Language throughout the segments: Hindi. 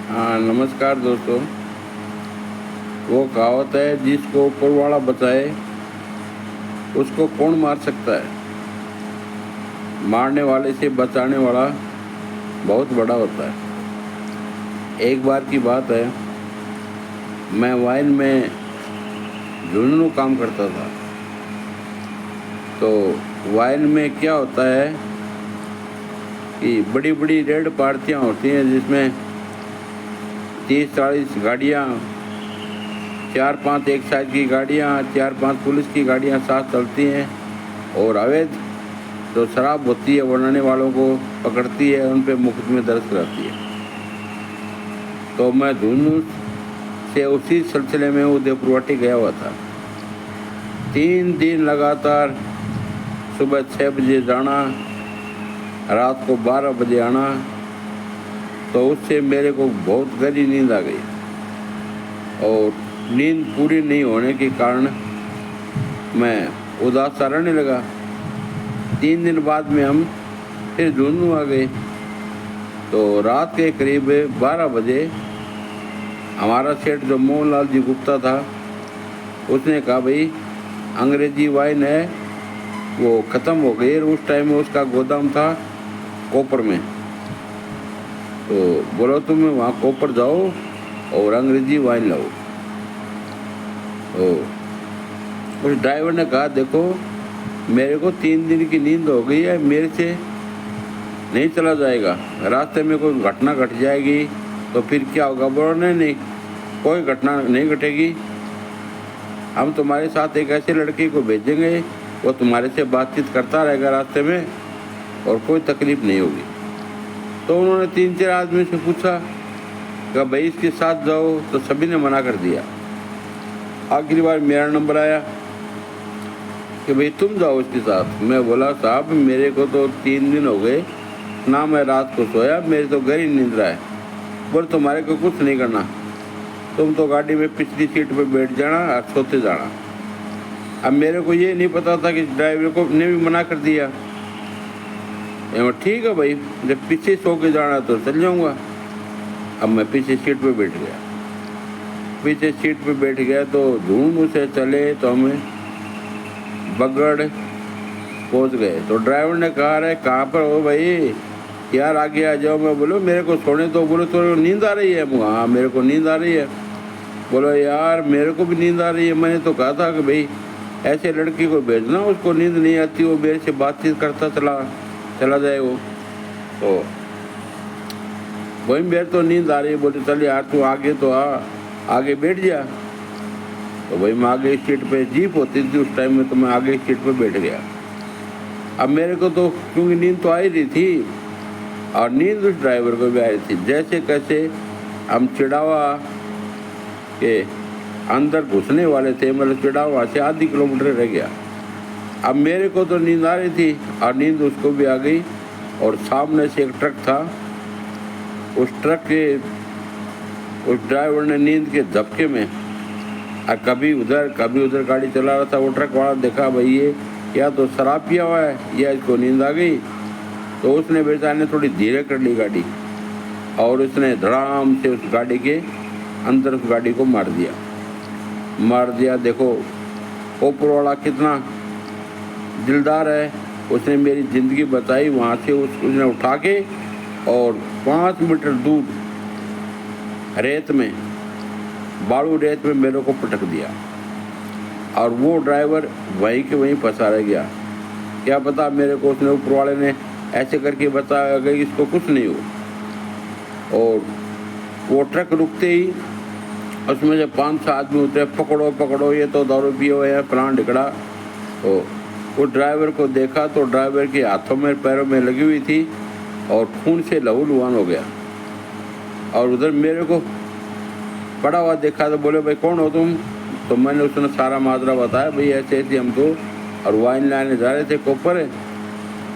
हाँ, नमस्कार दोस्तों। वो कहावत है, जिसको ऊपर वाला बचाए उसको कौन मार सकता है। मारने वाले से बचाने वाला बहुत बड़ा होता है। एक बार की बात है, मैं वाइन में झुंझुनू काम करता था। तो वाइन में क्या होता है कि बड़ी बड़ी रेड पार्टियाँ होती हैं, जिसमें 30-40 गाड़ियाँ, 4-5 एक साइड की गाड़ियाँ, 4-5 पुलिस की गाड़ियाँ साथ चलती हैं और अवैध जो शराब होती है बनाने वालों को पकड़ती है, उन पे मुकदमे दर्ज कराती है। तो मैं झुंझुनू से उसी सिलसिले में उदयपुरवाटी गया हुआ था। 3 दिन लगातार सुबह 6 बजे जाना, रात को 12 बजे आना। तो उससे मेरे को बहुत गहरी नींद आ गई और नींद पूरी नहीं होने के कारण मैं उदास सा रहने लगा। 3 दिन बाद में हम फिर झुंझुनू आ गए। तो रात के करीब 12 बजे हमारा सेठ जो मोहनलाल जी गुप्ता था, उसने कहा, भाई अंग्रेजी वाइन है वो ख़त्म हो गई। उस टाइम में उसका गोदाम था कोपर में। तो बोलो तुम वहाँ कोपर जाओ और अंग्रेजी वाइन लाओ। तो उस ड्राइवर ने कहा, देखो मेरे को 3 दिन की नींद हो गई है, मेरे से नहीं चला जाएगा। रास्ते में कोई घटना घट जाएगी तो फिर क्या होगा। बोलो नहीं, कोई घटना नहीं घटेगी। हम तुम्हारे साथ एक ऐसे लड़के को भेजेंगे, वो तुम्हारे से बातचीत करता रहेगा रास्ते में और कोई तकलीफ नहीं होगी। तो उन्होंने 3-4 आदमी से पूछा कि भाई इसके साथ जाओ, तो सभी ने मना कर दिया। आखिरी बार मेरा नंबर आया कि भाई तुम जाओ इसके साथ। मैं बोला, साहब मेरे को तो 3 दिन हो गए ना, मैं रात को सोया, मेरी तो गहरी नींद रहा है। बोले तुम्हारे को कुछ नहीं करना, तुम तो गाड़ी में पिछली सीट पे बैठ जाना और सोते जाना। अब मेरे को ये नहीं पता था कि ड्राइवर को ने भी मना कर दिया। ठीक है भाई, जब पीछे सो के जाना तो चल जाऊँगा। अब मैं पीछे सीट पे बैठ गया। पीछे सीट पे बैठ गया तो झुंझुनू से चले तो हमें बगड़ पहुंच गए। तो ड्राइवर ने कहा, अरे कहाँ पर हो भाई, यार आगे आ जाओ। मैं बोलो मेरे को सोने तो। बोलो तो नींद आ रही है। हाँ मेरे को नींद आ रही है। बोलो यार मेरे को भी नींद आ रही है, मैंने तो कहा था कि भाई ऐसे लड़की को भेजना, उसको नींद नहीं आती, वो मेरे से बातचीत करता चला जाए वो। तो वही मेरे तो नींद आ रही है। बोले चल यार तू आगे तो आगे बैठ जा। तो भाई मैं आगे सीट पे, जीप होती थी उस टाइम में, तो मैं आगे सीट पे बैठ गया। अब मेरे को तो क्योंकि नींद तो आ ही रही थी और नींद उस ड्राइवर को भी आ रही थी। जैसे कैसे हम चिड़ावा के अंदर घुसने वाले थे, मतलब चिड़ावा से आधी किलोमीटर रह गया। अब मेरे को तो नींद आ रही थी और नींद उसको भी आ गई। और सामने से एक ट्रक था, उस ट्रक के उस ड्राइवर ने नींद के झपके में कभी उधर गाड़ी चला रहा था। वो ट्रक वाला देखा, भाई ये या तो शराब पिया हुआ है या इसको नींद आ गई। तो उसने बेचारे ने थोड़ी धीरे कर ली गाड़ी और उसने धड़ाम से उस गाड़ी के अंदर उस गाड़ी को मार दिया। देखो ऊपर वाला कितना दिलदार है, उसने मेरी ज़िंदगी बचाई। वहाँ से उसने उठा के और 5 मीटर दूर रेत में, बालू रेत में मेरे को पटक दिया और वो ड्राइवर वहीं के वहीं फंसा रह गया। क्या पता मेरे को उसने ऊपर वाले ने ऐसे करके बताया कि इसको कुछ नहीं हो। और वो ट्रक रुकते ही उसमें जब 5-6 आदमी उतरे, पकड़ो ये तो दारू पिए हुए है, फलान ढिकड़ा। तो वो ड्राइवर को देखा तो ड्राइवर के हाथों में पैरों में लगी हुई थी और खून से लहूलुहान हो गया। और उधर मेरे को पड़ा हुआ देखा तो बोले, भाई कौन हो तुम। तो मैंने उसने सारा माजरा बताया, भाई ऐसे थी हम तो, और वाइन लाने जा रहे थे कोपर,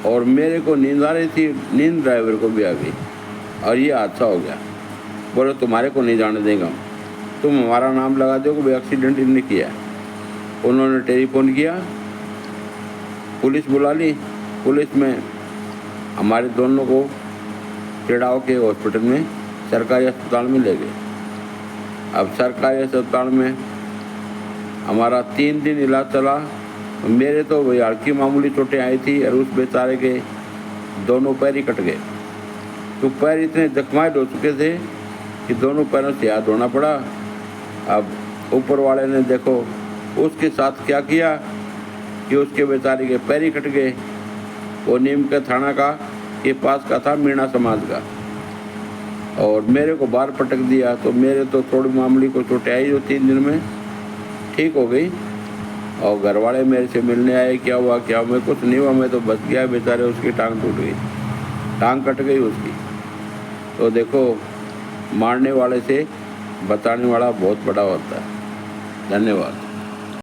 और मेरे को नींद आ रही थी, नींद ड्राइवर को भी आ गई और ये हादसा हो गया। बोले तुम्हारे को नहीं जाने देगा, तुम हमारा नाम लगा दो कि भाई एक्सीडेंट इनने किया है। उन्होंने टेलीफोन किया, पुलिस बुला ली। पुलिस में हमारे दोनों को चिड़ाव के हॉस्पिटल में सरकारी अस्पताल में ले गए। अब सरकारी अस्पताल में हमारा 3 दिन इलाज चला। मेरे तो वही हल्की मामूली चोटें आई थी और उस बेचारे के दोनों पैर ही कट गए। तो पैर इतने जख्माए हो चुके थे कि दोनों पैरों से हाथ धोना पड़ा। अब ऊपर वाले ने देखो उसके साथ क्या किया कि उसके बेचारे के पैर ही कट गए। वो नीम के थाना का के पास का था, मीणा समाज का, और मेरे को बाहर पटक दिया। तो मेरे तो थोड़ी मामूली को चोटें आई जो 3 दिन में ठीक हो गई। और घर वाले मेरे से मिलने आए, क्या हुआ क्या हुआ? मैं कुछ नहीं हुआ, मैं तो बच गया। बेचारे उसकी टांग टूट गई, टांग कट गई उसकी। तो देखो, मारने वाले से बताने वाला बहुत बड़ा होता है। धन्यवाद।